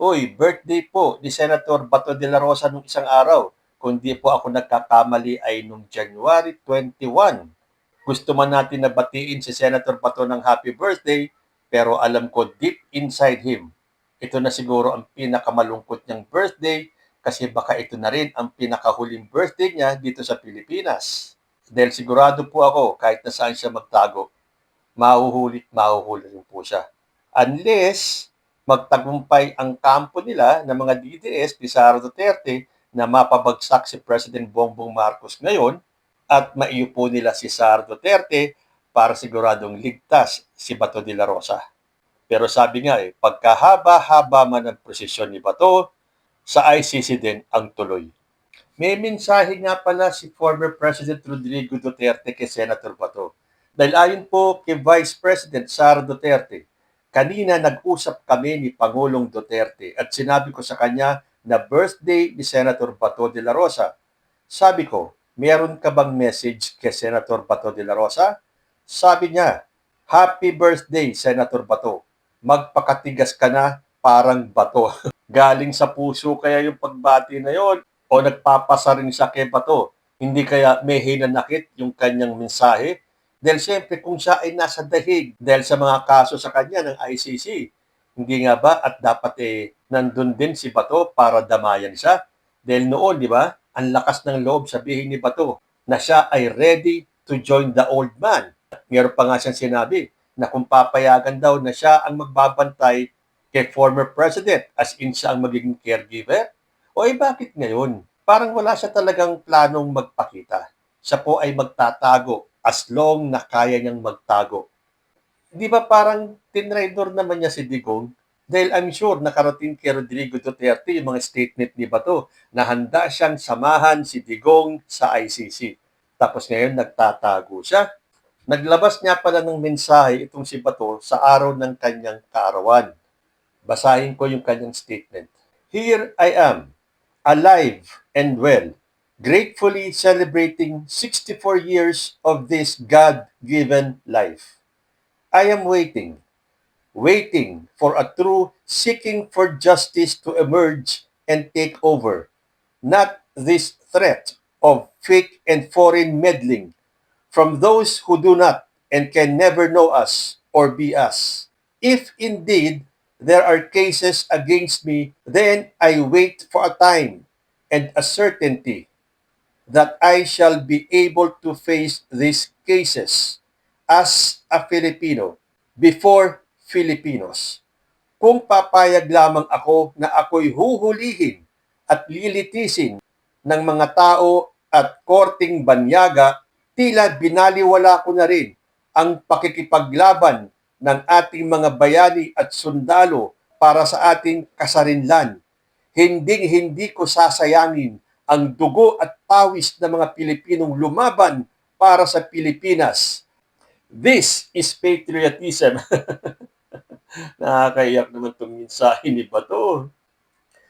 Uy, birthday po ni Senator Bato de la Rosa nung isang araw. Kung di po ako nagkakamali ay nung January 21. Gusto man natin na batiin si Senator Bato ng happy birthday, pero alam ko deep inside him, ito na siguro ang pinakamalungkot niyang birthday kasi baka ito na rin ang pinakahuling birthday niya dito sa Pilipinas. Dahil sigurado po ako, kahit na saan siya magtago, mahuhuli rin po siya. Unless magtagumpay ang kampo nila ng mga DDS ni Sara Duterte na mapabagsak si President Bongbong Marcos ngayon at maiupo nila si Sara Duterte para siguradong ligtas si Bato de la Rosa. Pero sabi nga pagkahaba-haba man ang prosesyon ni Bato, sa ICC din ang tuloy. May mensahe nga pala si former President Rodrigo Duterte kay Senator Bato. Dahil ayon po kay Vice President Sara Duterte, kanina nag-usap kami ni Pangulong Duterte at sinabi ko sa kanya na birthday ni Senator Bato de la Rosa. Sabi ko, meron ka bang message kay Senator Bato de la Rosa? Sabi niya, Happy birthday, Senator Bato. Magpakatigas ka na parang bato. Galing sa puso kaya yung pagbati na yon o nagpapasa rin siya kay Bato? Hindi kaya may hinanakit yung kanyang mensahe? Dahil siyempre kung siya ay nasa dahig dahil sa mga kaso sa kanya ng ICC, hindi nga ba at dapat nandun din si Bato para damayan siya? Dahil noon, di ba, ang lakas ng loob sabihin ni Bato na siya ay ready to join the old man. Meron pa nga siyang sinabi na kung papayagan daw na siya ang magbabantay kay former president as in siya ang magiging caregiver? O bakit ngayon? Parang wala siya talagang planong magpakita. Siya po ay magtatago as long na kaya niyang magtago. Di ba parang tinraidor naman niya si Digong? Dahil I'm sure nakarating kay Rodrigo Duterte yung mga statement ni Bato na handa siyang samahan si Digong sa ICC. Tapos ngayon nagtatago siya. Naglabas niya pala ng mensahe itong si Bato sa araw ng kanyang kaarawan. Basahin ko yung kanyang statement. Here I am, alive and well, gratefully celebrating 64 years of this God-given life. I am waiting for a true seeking for justice to emerge and take over, not this threat of fake and foreign meddling from those who do not and can never know us or be us. If indeed there are cases against me, then I wait for a time and a certainty that I shall be able to face these cases as a Filipino before Filipinos. Kung papayag lamang ako na ako'y huhulihin at lilitisin ng mga tao at korting banyaga, tila binaliwala ko na rin ang pakikipaglaban ng ating mga bayani at sundalo para sa ating kasarinlan. Hinding-hindi ko sasayangin ang dugo at pawis ng mga Pilipinong lumaban para sa Pilipinas. This is patriotism. Nakakaiyak naman itong mensahe ni Bato.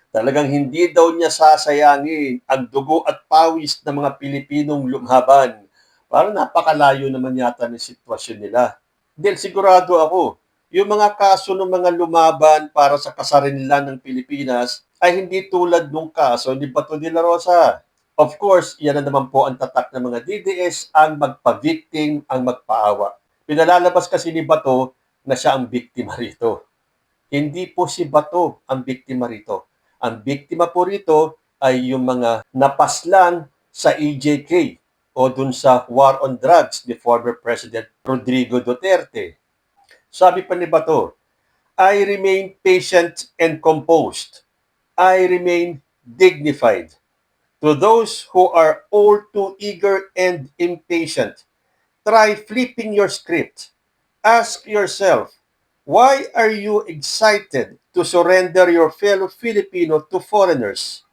Talagang hindi daw niya sasayangin ang dugo at pawis ng mga Pilipinong lumaban. Parang napakalayo naman yata ng sitwasyon nila. Dahil sigurado ako, yung mga kaso ng mga lumaban para sa kasarinlan ng Pilipinas ay hindi tulad nung kaso ni Bato de la Rosa. Of course, yan na naman po ang tatak ng mga DDS, ang magpa-victim, ang magpaawa. Pinalalabas kasi ni Bato na siya ang biktima rito. Hindi po si Bato ang biktima rito. Ang biktima po rito ay yung mga napaslan sa EJK o dun sa war on drugs ni former President Rodrigo Duterte. Sabi pa ni Bato, I remain patient and composed. I remain dignified. To those who are all too eager and impatient, try flipping your script. Ask yourself, why are you excited to surrender your fellow Filipino to foreigners?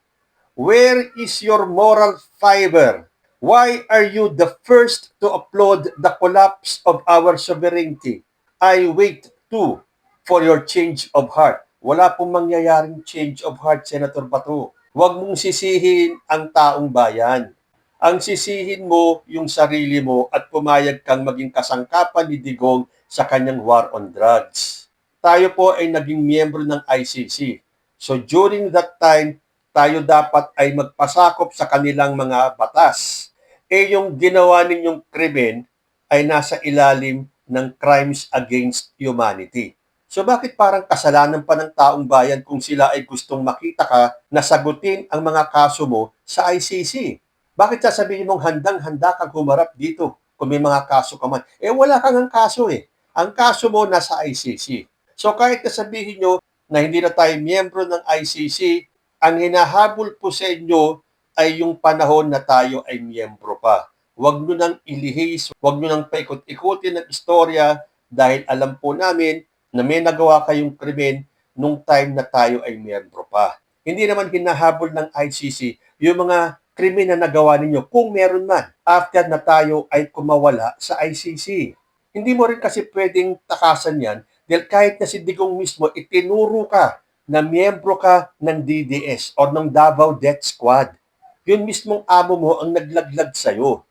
Where is your moral fiber? Why are you the first to applaud the collapse of our sovereignty? I wait too for your change of heart. Wala pong mangyayaring change of heart, Senator Bato. Huwag mong sisihin ang taong bayan. Ang sisihin mo yung sarili mo at pumayag kang maging kasangkapan ni Digong sa kanyang war on drugs. Tayo po ay naging miyembro ng ICC. So during that time, tayo dapat ay magpasakop sa kanilang mga batas. Yung ginawa ninyong krimen ay nasa ilalim ng crimes against humanity. So bakit parang kasalanan pa ng taong bayan kung sila ay gustong makita ka na sagutin ang mga kaso mo sa ICC? Bakit sasabihin mong handang-handa kang humarap dito kung may mga kaso ka man? Wala kang ang kaso eh. Ang kaso mo nasa ICC. So kahit sabihin nyo na hindi na tayo miyembro ng ICC, ang hinahabol po sa inyo ay yung panahon na tayo ay miyembro pa. Huwag nyo nang ilihis, huwag nyo nang paikot-ikutin ng istorya dahil alam po namin na may nagawa kayong krimen nung time na tayo ay miyembro pa. Hindi naman hinahabol ng ICC yung mga krimen na nagawa ninyo kung meron man after na tayo ay kumawala sa ICC. Hindi mo rin kasi pwedeng takasan yan dahil kahit na si Digong mismo itinuro ka na miyembro ka ng DDS o ng Davao Death Squad. Yun mismong amo mo ang naglaglag sa'yo.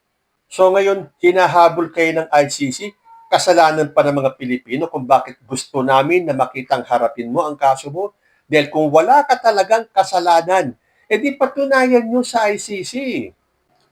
So ngayon, hinahabol kayo ng ICC, kasalanan pa ng mga Pilipino kung bakit gusto namin na makitang harapin mo ang kaso mo. Dahil kung wala ka talagang kasalanan, edi patunayan nyo sa ICC.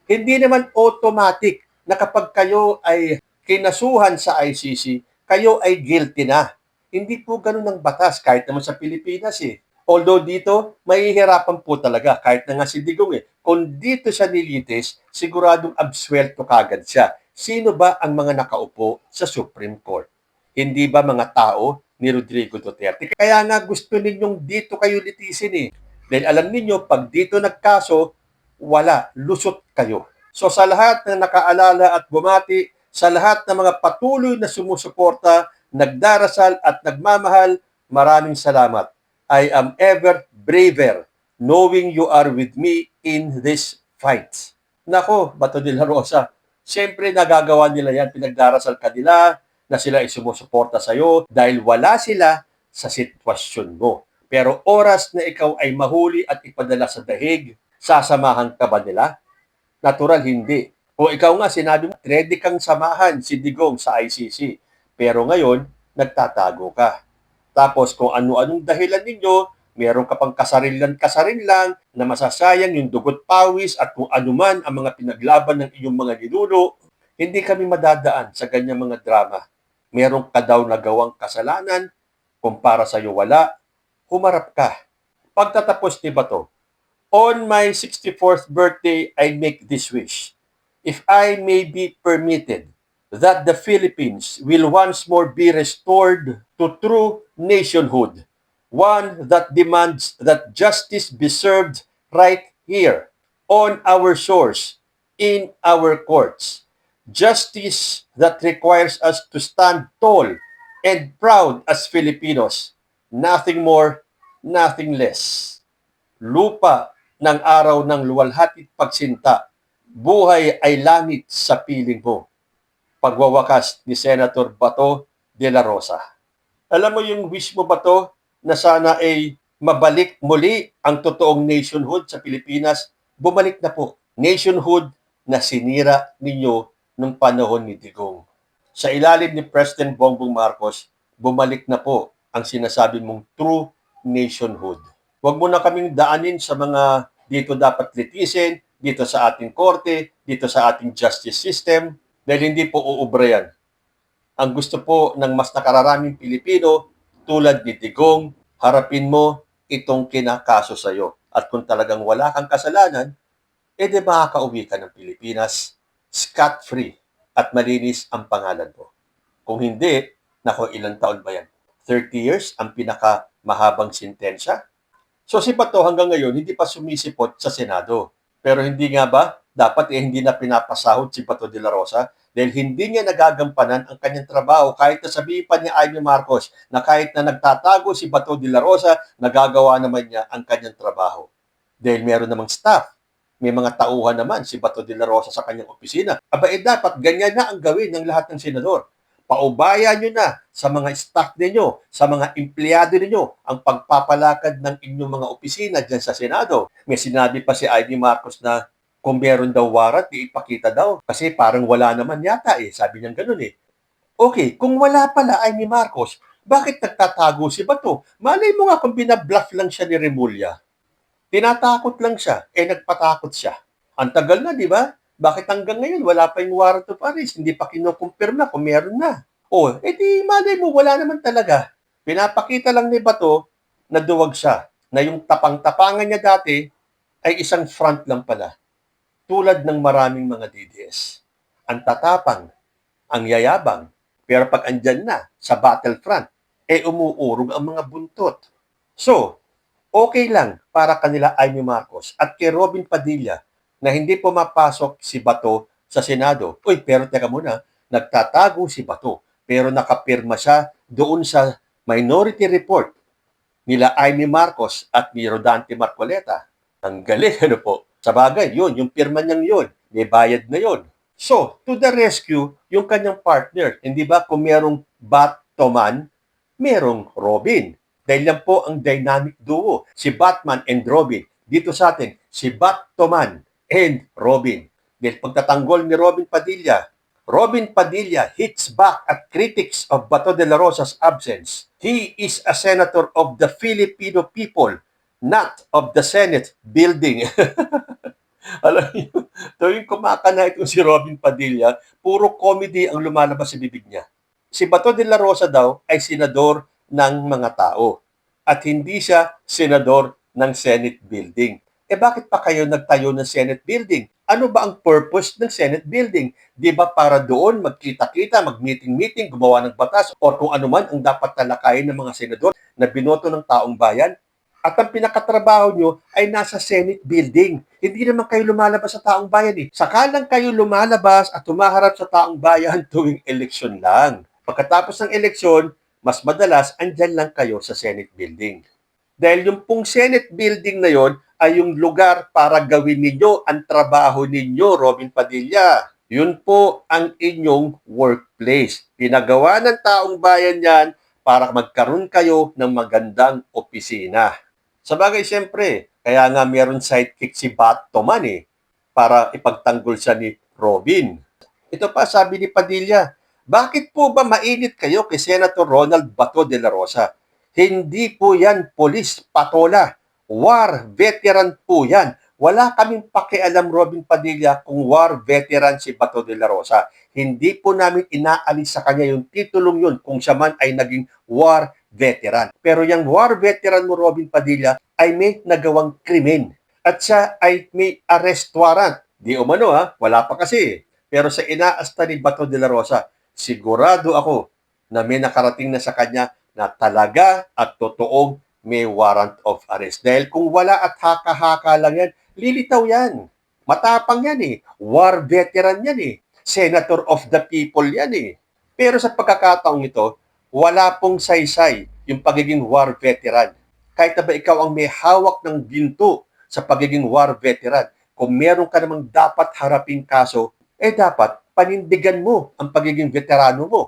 Hindi naman automatic na kapag kayo ay kinasuhan sa ICC, kayo ay guilty na. Hindi po ganun ang batas kahit naman sa Pilipinas eh. Although dito, mahihirapan po talaga kahit na nga si Digong eh. Kung dito siya nilitis, siguradong absuelto kagad siya. Sino ba ang mga nakaupo sa Supreme Court? Hindi ba mga tao ni Rodrigo Duterte? Kaya nga gusto ninyong dito kayo litisin eh. Dahil alam ninyo, pag dito nagkaso, wala, lusot kayo. So sa lahat ng nakaalala at bumati, sa lahat ng mga patuloy na sumusuporta, nagdarasal at nagmamahal, maraming salamat. I am ever braver knowing you are with me in this fight. Nako, Bato de la Rosa, siyempre nagagawa nila yan, pinagdarasal ka nila na sila ay sumusuporta sa'yo dahil wala sila sa sitwasyon mo. Pero oras na ikaw ay mahuli at ipadala sa dahig, sasamahan ka ba nila? Natural, hindi. O ikaw nga, sinabi mo, ready kang samahan si Digong sa ICC. Pero ngayon, nagtatago ka. Tapos kung ano-anong dahilan ninyo, meron ka pang kasarilan-kasarinlang na masasayang yung dugot pawis at kung anuman ang mga pinaglaban ng iyong mga ninuno, hindi kami madadaan sa ganyang mga drama. Meron ka daw nagawang kasalanan, kung para sa'yo wala, humarap ka. Pagtatapos ni Bato, on my 64th birthday, I make this wish. If I may be permitted, that the Philippines will once more be restored to true nationhood, one that demands that justice be served right here, on our shores, in our courts. Justice that requires us to stand tall and proud as Filipinos. Nothing more, nothing less. Lupa ng araw ng luwalhati't pagsinta, buhay ay langit sa piling mo. Pagwawakas ni Senator Bato de la Rosa. Alam mo yung wish mo ba to na sana ay mabalik muli ang totoong nationhood sa Pilipinas? Bumalik na po. Nationhood na sinira ninyo nung panahon ni Digong. Sa ilalim ni President Bongbong Marcos, bumalik na po ang sinasabi mong true nationhood. Huwag mo na kaming daanin sa mga dito dapat litisin, dito sa ating korte, dito sa ating justice system, dahil hindi po uubra yan. Ang gusto po ng mas nakararaming Pilipino, tulad ni Digong, harapin mo itong kinakaso sa iyo. At kung talagang wala kang kasalanan, edi makakauwi ka ng Pilipinas scot-free at malinis ang pangalan mo. Kung hindi, nako ilang taon ba yan? 30 years ang pinakamahabang sentensya? So si Bato hanggang ngayon hindi pa sumisipot sa Senado. Pero hindi nga ba dapat hindi na pinapasahod si Bato de la Rosa dahil hindi niya nagagampanan ang kanyang trabaho kahit na sabihin pa ni Amy Marcos na kahit na nagtatago si Bato de la Rosa, nagagawa naman niya ang kanyang trabaho. Dahil meron namang staff. May mga tauhan naman si Bato de la Rosa sa kanyang opisina. Aba dapat ganyan na ang gawin ng lahat ng senador. Paubayan nyo na sa mga staff ninyo, sa mga empleyado ninyo, ang pagpapalakad ng inyong mga opisina dyan sa Senado. May sinabi pa si Amy Marcos na kung meron daw warrant, ipakita daw. Kasi parang wala naman yata eh. Sabi niya ganun eh. Okay, kung wala pala Amy Marcos, Bakit nagtatago si Bato? Malay mo nga kung binabluff lang siya ni Remulla. Tinatakot lang siya, nagpatakot siya. Ang tagal na, di ba? Bakit hanggang ngayon wala pa yung warrant of arrest? Hindi pa kinukumpirma kung meron na. Di malay mo, wala naman talaga. Pinapakita lang ni Bato na duwag siya, na yung tapang-tapangan niya dati ay isang front lang pala. Tulad ng maraming mga DDS. Ang tatapang, ang yayabang, pero pag andyan na sa battlefront, umuurog ang mga buntot. So, okay lang para kanila Amy Marcos at kay Robin Padilla na hindi pumapasok si Bato sa Senado. Pero teka muna, nagtatago si Bato pero nakapirma siya doon sa minority report nila Amy Marcos at ni Rodante Marcoleta. Ang galing, ano po? Sa bagay, yun, yung pirma niyang yun, may bayad na yun. So, to the rescue, yung kanyang partner. Hindi ba kung merong Batman, merong Robin. Dahil yan po ang dynamic duo, si Batman and Robin. Dito sa atin, si Batman and Robin. Dahil pagtatanggol ni Robin Padilla hits back at critics of Bato de la Rosa's absence. He is a senator of the Filipino people, not of the Senate building. Alam niyo, tuwing kumakana itong si Robin Padilla, puro comedy ang lumalabas sa bibig niya. Si Bato de la Rosa daw ay senador ng mga tao at hindi siya senador ng Senate building. Bakit pa kayo nagtayo ng Senate building? Ano ba ang purpose ng Senate building? Di ba para doon magkita-kita, mag-meeting-meeting, gumawa ng batas o kung ano man ang dapat talakayin ng mga senador na binoto ng taong bayan? At ang pinakatrabaho nyo ay nasa Senate building. Hindi naman kayo lumalabas sa taong bayan. Sakalang kayo lumalabas at humaharap sa taong bayan tuwing eleksyon lang. Pagkatapos ng eleksyon, mas madalas andyan lang kayo sa Senate building. Dahil yung pong Senate building na yon ay yung lugar para gawin ninyo ang trabaho ninyo, Robin Padilla. Yun po ang inyong workplace. Pinagawa ng taong bayan yan para magkaroon kayo ng magandang opisina. Sabagay, siyempre, kaya nga meron sidekick si Batman para ipagtanggol siya ni Robin. Ito pa, sabi ni Padilla, bakit po ba mainit kayo kay Senator Ronald Bato de la Rosa? Hindi po yan police patola. War veteran po yan. Wala kaming pakialam, Robin Padilla, kung war veteran si Bato de la Rosa. Hindi po namin inaalis sa kanya yung titulong yun kung siya man ay naging war veteran. Pero yung war veteran mo, Robin Padilla, ay may nagawang krimen. At siya ay may arrest warrant. Di umano wala pa kasi. Pero sa inaasta ni Bato de la Rosa, sigurado ako na may nakarating na sa kanya na talaga at totoong may warrant of arrest. Dahil kung wala at haka-haka lang yan, lilitaw yan. Matapang yan War veteran yan Senator of the people yan Pero sa pagkakataong ito, wala pong saysay yung pagiging war veteran. Kahit na ba ikaw ang may hawak ng ginto sa pagiging war veteran, kung meron ka namang dapat haraping kaso, dapat panindigan mo ang pagiging veterano mo.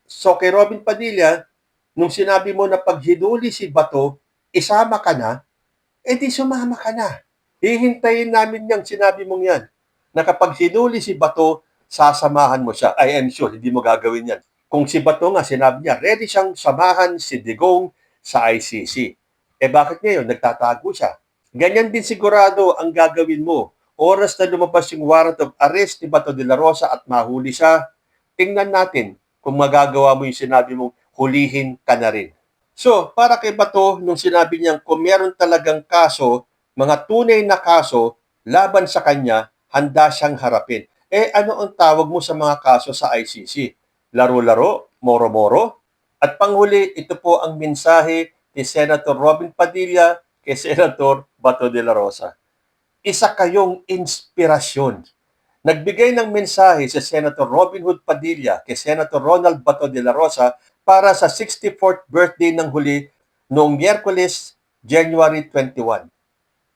So kay Robin Padilla, nung sinabi mo na pag hinuli si Bato, isama ka na, di sumama ka na. Hihintayin namin yang sinabi mong yan. Na kapag hinuli si Bato, sasamahan mo siya. I am sure, hindi mo gagawin yan. Kung si Bato nga, sinabi niya, ready siyang samahan si Digong sa ICC. Bakit ngayon? Nagtatago siya. Ganyan din sigurado ang gagawin mo. Oras na lumabas yung warrant of arrest ni Bato de la Rosa at mahuli siya, tingnan natin kung magagawa mo yung sinabi mong hulihin ka na rin. So, para kay Bato, nung sinabi niyang kung meron talagang kaso, mga tunay na kaso, laban sa kanya, handa siyang harapin. Ano ang tawag mo sa mga kaso sa ICC? Laro-laro? Moro-moro? At panghuli, ito po ang mensahe ni Senator Robin Padilla kay Senator Bato de la Rosa. Isa kayong inspirasyon. Nagbigay ng mensahe si Senator Robin Hood Padilla kay Senator Ronald Bato de la Rosa para sa 64th birthday ng huli noong Miyerkules, January 21.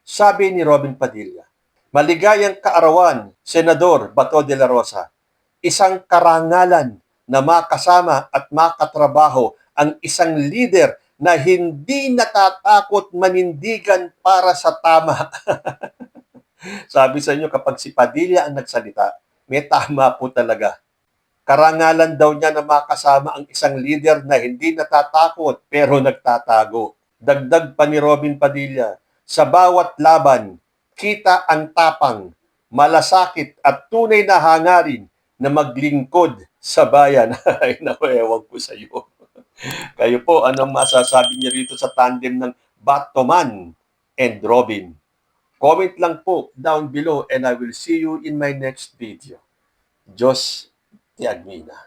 Sabi ni Robin Padilla, maligayang kaarawan, Senador Bato de la Rosa. Isang karangalan na makasama at makatrabaho ang isang leader na hindi natatakot manindigan para sa tama. Sabi sa inyo, kapag si Padilla ang nagsalita, may tama po talaga. Karangalan daw niya na makasama ang isang leader na hindi natatakot pero nagtatago. Dagdag pa ni Robin Padilla, sa bawat laban, kita ang tapang, malasakit at tunay na hangarin na maglingkod sa bayan. Ay, naku, ewan ko sa iyo. Kayo po, anong masasabi niyo rito sa tandem ng Batman and Robin? Comment lang po down below and I will see you in my next video. Diyos ti Agmina.